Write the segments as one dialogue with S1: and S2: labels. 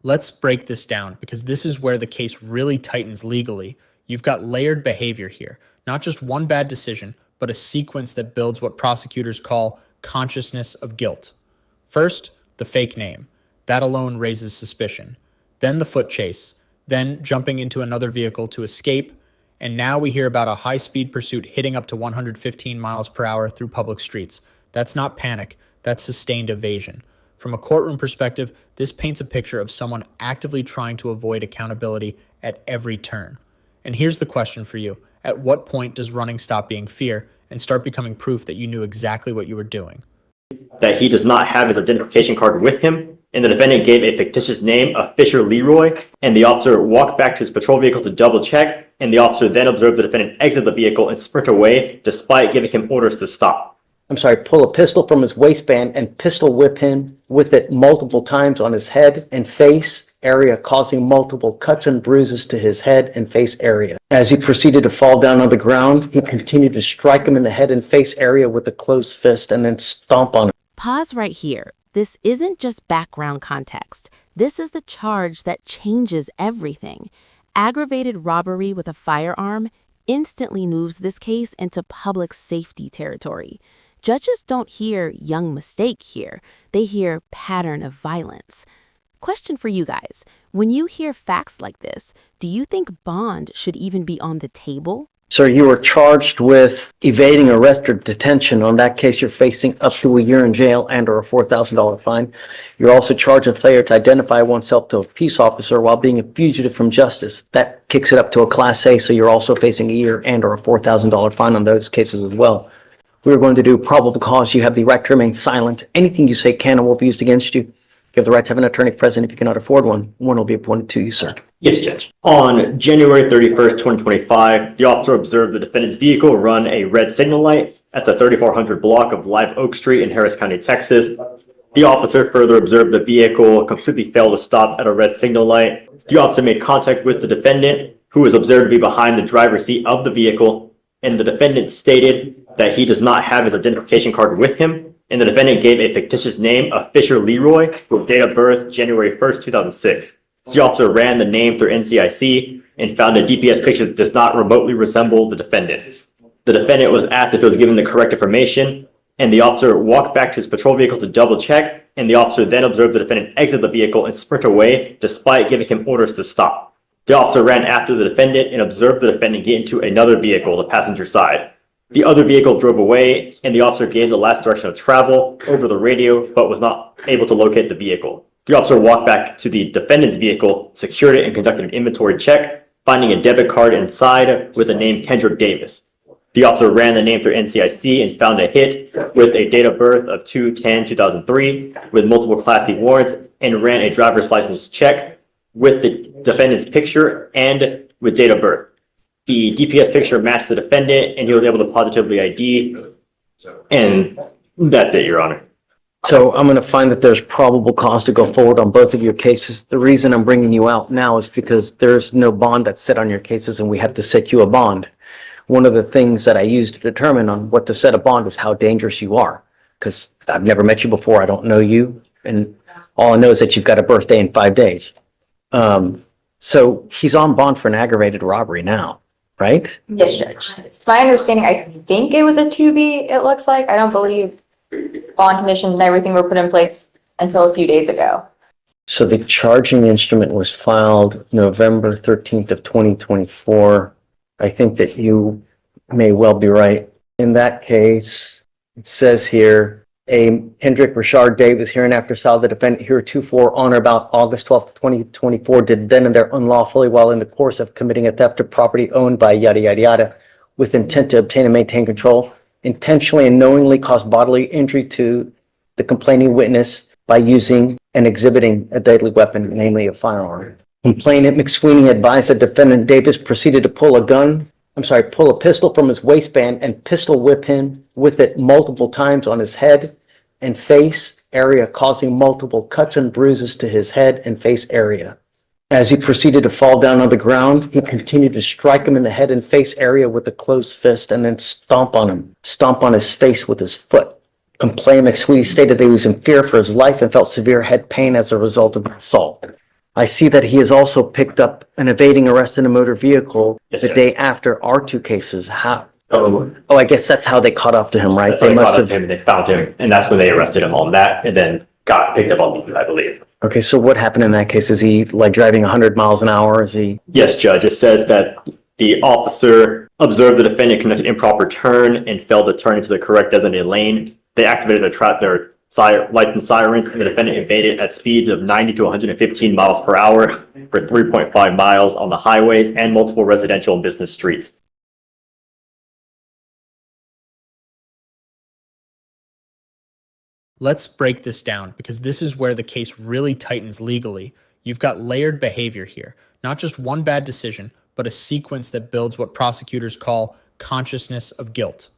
S1: Let's break this down because this is where the case really tightens legally. You've got layered behavior here, not just one bad decision, but a sequence that builds what prosecutors call consciousness of guilt. First, the fake name. That alone raises suspicion. Then the foot chase. Then jumping into another vehicle to escape. And now we hear about a high-speed pursuit hitting up to 115 miles per hour through public streets. That's not panic, that's sustained evasion. From a courtroom perspective, this paints a picture of someone actively trying to avoid accountability at every turn. And here's the question for you. At what point does running stop being fear and start becoming proof that you knew exactly what you were doing?
S2: That he does not have his identification card with him, and the defendant gave a fictitious name of Fisher Leroy, and the officer walked back to his patrol vehicle to double check, and the officer then observed the defendant exit the vehicle and sprint away despite giving him orders to stop.
S3: Pull a pistol from his waistband and pistol whip him with it multiple times on his head and face area, causing multiple cuts and bruises to his head and face area. As he proceeded to fall down on the ground, he continued to strike him in the head and face area with a closed fist and then stomp on him.
S4: Pause right here. This isn't just background context. This is the charge that changes everything. Aggravated robbery with a firearm instantly moves this case into public safety territory. Judges don't hear young mistake here. They hear pattern of violence. Question for you guys. When you hear facts like this, do you think bond should even be on the table?
S3: Sir, you were charged with evading arrest or detention. On that case, you're facing up to a year in jail and or a $4,000 fine. You're also charged with failure to identify oneself to a peace officer while being a fugitive from justice. That kicks it up to a Class A, so you're also facing a year and or a $4,000 fine on those cases as well. We're going to do probable cause. You have the right to remain silent. Anything you say can and will be used against you. You have the right to have an attorney present. If you cannot afford one, one will be appointed to you, sir.
S2: Yes, Judge. On January 31st, 2025, the officer observed the defendant's vehicle run a red signal light at the 3400 block of Live Oak Street in Harris County, Texas. The officer further observed the vehicle completely failed to stop at a red signal light. The officer made contact with the defendant, who was observed to be behind the driver's seat of the vehicle, and the defendant stated that he does not have his identification card with him, and the defendant gave a fictitious name of Fisher Leroy with date of birth January 1st, 2006. The officer ran the name through NCIC and found a DPS picture that does not remotely resemble the defendant. The defendant was asked if he was given the correct information, and the officer walked back to his patrol vehicle to double check, and the officer then observed the defendant exit the vehicle and sprint away despite giving him orders to stop. The officer ran after the defendant and observed the defendant get into another vehicle, the passenger side. The other vehicle drove away, and the officer gave the last direction of travel over the radio, but was not able to locate the vehicle. The officer walked back to the defendant's vehicle, secured it, and conducted an inventory check, finding a debit card inside with the name Kendrick Davis. The officer ran the name through NCIC and found a hit with a date of birth of 2/10/2003 with multiple Class C warrants, and ran a driver's license check with the defendant's picture and with date of birth. The DPS picture matched the defendant, and he was able to positively ID, and that's it, Your Honor.
S3: So I'm going to find that there's probable cause to go forward on both of your cases. The reason I'm bringing you out now is because there's no bond that's set on your cases, and we have to set you a bond. One of the things that I use to determine on what to set a bond is how dangerous you are, because I've never met you before. I don't know you, and all I know is that you've got a birthday in 5 days. So he's on bond for an aggravated robbery now, right?
S5: Yes, Judge. It's my understanding, I think it was a 2B, it looks like. I don't believe bond conditions and everything were put in place until a few days ago.
S3: So the charging instrument was filed November 13th of 2024. I think that you may well be right. In that case, it says here, a Kendrick Rashard Davis hereinafter saw the defendant heretofore on or about August 12th, 2024 did then and there unlawfully while in the course of committing a theft of property owned by yada yada yada with intent to obtain and maintain control, intentionally and knowingly caused bodily injury to the complaining witness by using and exhibiting a deadly weapon, namely a firearm. Complainant McSweeney advised that defendant Davis proceeded to pull a pistol from his waistband and pistol whip him with it multiple times on his head and face area, causing multiple cuts and bruises to his head and face area. As he proceeded to fall down on the ground, he continued to strike him in the head and face area with a closed fist and then stomp on his face with his foot. Complainant McSweeney stated that he was in fear for his life and felt severe head pain as a result of the assault. I see that he has also picked up an evading arrest in a motor vehicle
S2: Yes,
S3: the
S2: sir.
S3: day after our two cases. How?
S2: So
S3: Oh, I guess that's how they caught up to him, right?
S2: that's when
S3: They
S2: they
S3: must
S2: caught up to him
S3: have.
S2: and they found him, and that's when they arrested him on that, and then got picked up on, I believe.
S3: Okay, so what happened in that case? Is he like driving 100 miles an hour? Is he?
S2: Yes, Judge, it says that the officer observed the defendant conduct an improper turn and failed to turn into the correct designated lane. They activated their lights and sirens, and the defendant evaded at speeds of 90 to 115 miles per hour for 3.5 miles on the highways and multiple residential and business streets.
S1: Let's break this down because this is where the case really tightens legally. You've got layered behavior here, not just one bad decision, but a sequence that builds what prosecutors call consciousness of guilt.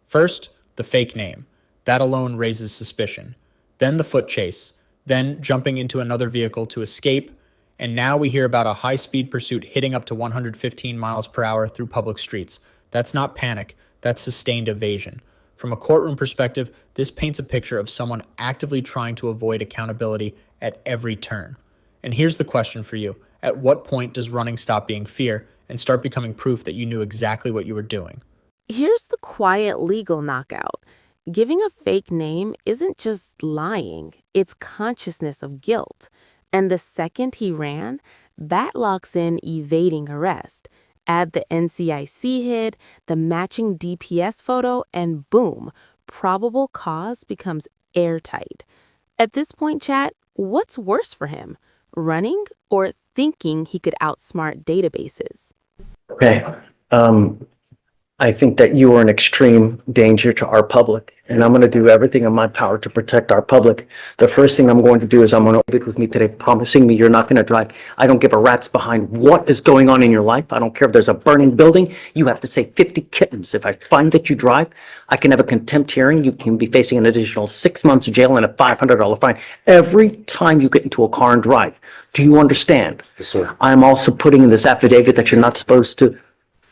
S1: First, the fake name. That alone raises suspicion. Then the foot chase, then jumping into another vehicle to escape, and now we hear about a high-speed pursuit hitting up to 115 miles per hour through public streets. That's not panic, that's sustained evasion. From a courtroom perspective, this paints a picture of someone actively trying to avoid accountability at every turn. And here's the question for you. At what point does running stop being fear and start becoming proof that you knew exactly what you were doing?
S4: Here's the quiet legal knockout. Giving a fake name isn't just lying, it's consciousness of guilt. And the second he ran, that locks in evading arrest. Add the NCIC hit, the matching DPS photo, and boom, probable cause becomes airtight. At this point, chat, what's worse for him? Running or thinking he could outsmart databases?
S3: Okay. I think that you are an extreme danger to our public, and I'm going to do everything in my power to protect our public. The first thing I'm going to do is I'm going to speak with me today, promising me you're not going to drive. I don't give a rat's behind what is going on in your life. I don't care if there's a burning building. You have to say 50 kittens. If I find that you drive, I can have a contempt hearing. You can be facing an additional 6 months of jail and a $500 fine every time you get into a car and drive. Do you understand?
S2: Yes, sir.
S3: I'm also putting in this affidavit that you're not supposed to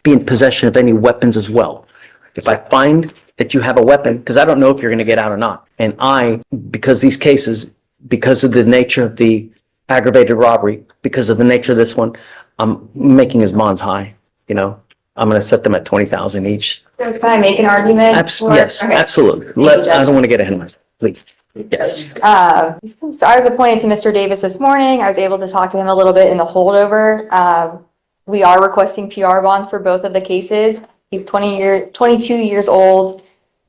S3: be in possession of any weapons as well. If I find that you have a weapon, because I don't know if you're going to get out or not, and because these cases, because of the nature of the aggravated robbery, because of the nature of this one, I'm making his bonds high, I'm going to set them at 20,000 each.
S5: So can I make an argument?
S3: Yes,
S5: Okay.
S3: absolutely.
S5: you,
S3: I
S5: Judge.
S3: don't want to get ahead of myself, please. Yes.
S5: So I was appointed to Mr. Davis this morning. I was able to talk to him a little bit in the holdover. We are requesting PR bonds for both of the cases. He's 22 years old.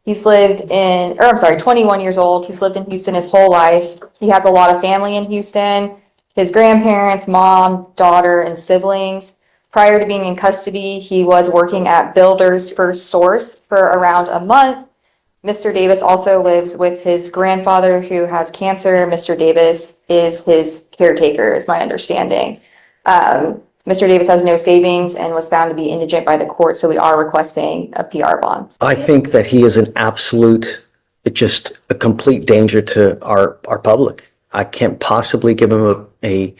S5: He's 21 years old. He's lived in Houston his whole life. He has a lot of family in Houston, his grandparents, mom, daughter, and siblings. Prior to being in custody, he was working at Builders First Source for around a month. Mr. Davis also lives with his grandfather who has cancer. Mr. Davis is his caretaker, is my understanding. Mr. Davis has no savings and was found to be indigent by the court, so we are requesting a PR bond.
S3: I think that he is an absolute, just a complete danger to our public. I can't possibly give him a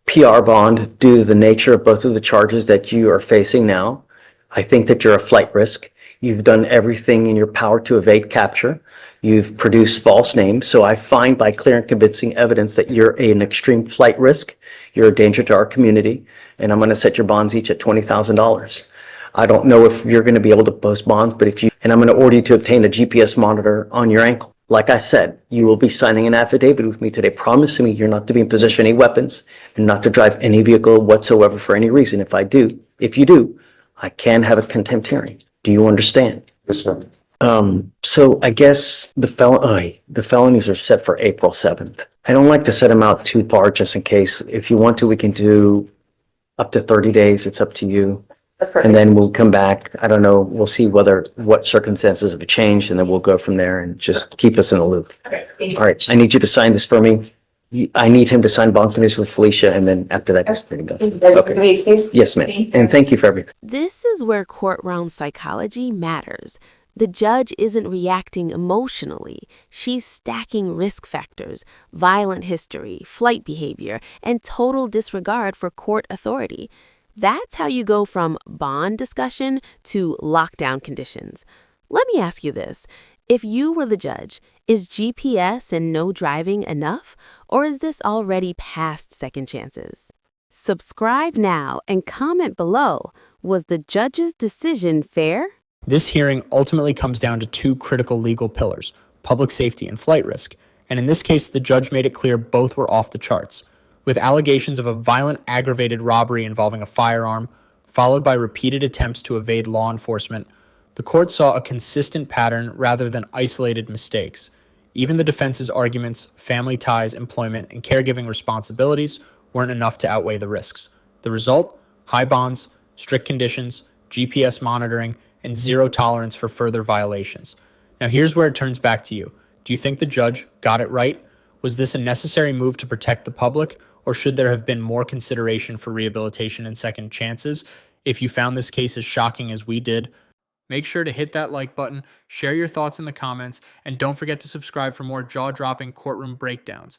S3: PR bond due to the nature of both of the charges that you are facing now. I think that you're a flight risk. You've done everything in your power to evade capture. You've produced false names. So I find by clear and convincing evidence that you're an extreme flight risk. You're a danger to our community. And I'm going to set your bonds each at $20,000. I don't know if you're going to be able to post bonds, but and I'm going to order you to obtain a GPS monitor on your ankle. Like I said, you will be signing an affidavit with me today, promising me you're not to be in possession of any weapons and not to drive any vehicle whatsoever for any reason. If you do, I can have a contempt hearing. Do you understand?
S2: Yes, sir.
S3: So I guess the felonies are set for April 7th. I don't like to set them out too far just in case. If you want to, we can do up to 30 days. It's up to you.
S5: That's perfect.
S3: And then we'll come back. I don't know. We'll see what circumstances have changed, and then we'll go from there and just keep us in the loop.
S5: Okay, thank you.
S3: All right. I need you to sign this for me. I need him to sign bond finish with Felicia, and then after that, it's pretty done. Okay.
S5: Can we excuse?
S3: Yes, ma'am. And thank you for everything.
S4: This is where courtroom psychology matters. The judge isn't reacting emotionally. She's stacking risk factors, violent history, flight behavior, and total disregard for court authority. That's how you go from bond discussion to lockdown conditions. Let me ask you this. If you were the judge, is GPS and no driving enough, or is this already past second chances? Subscribe now and comment below. Was the judge's decision fair?
S1: This hearing ultimately comes down to two critical legal pillars, public safety and flight risk, and in this case, the judge made it clear both were off the charts, with allegations of a violent aggravated robbery involving a firearm, followed by repeated attempts to evade law enforcement. The court saw a consistent pattern rather than isolated mistakes. Even the defense's arguments, family ties, employment, and caregiving responsibilities weren't enough to outweigh the risks. The result? High bonds, strict conditions, GPS monitoring, and zero tolerance for further violations. Now here's where it turns back to you. Do you think the judge got it right? Was this a necessary move to protect the public, or should there have been more consideration for rehabilitation and second chances? If you found this case as shocking as we did, make sure to hit that like button, share your thoughts in the comments, and don't forget to subscribe for more jaw-dropping courtroom breakdowns.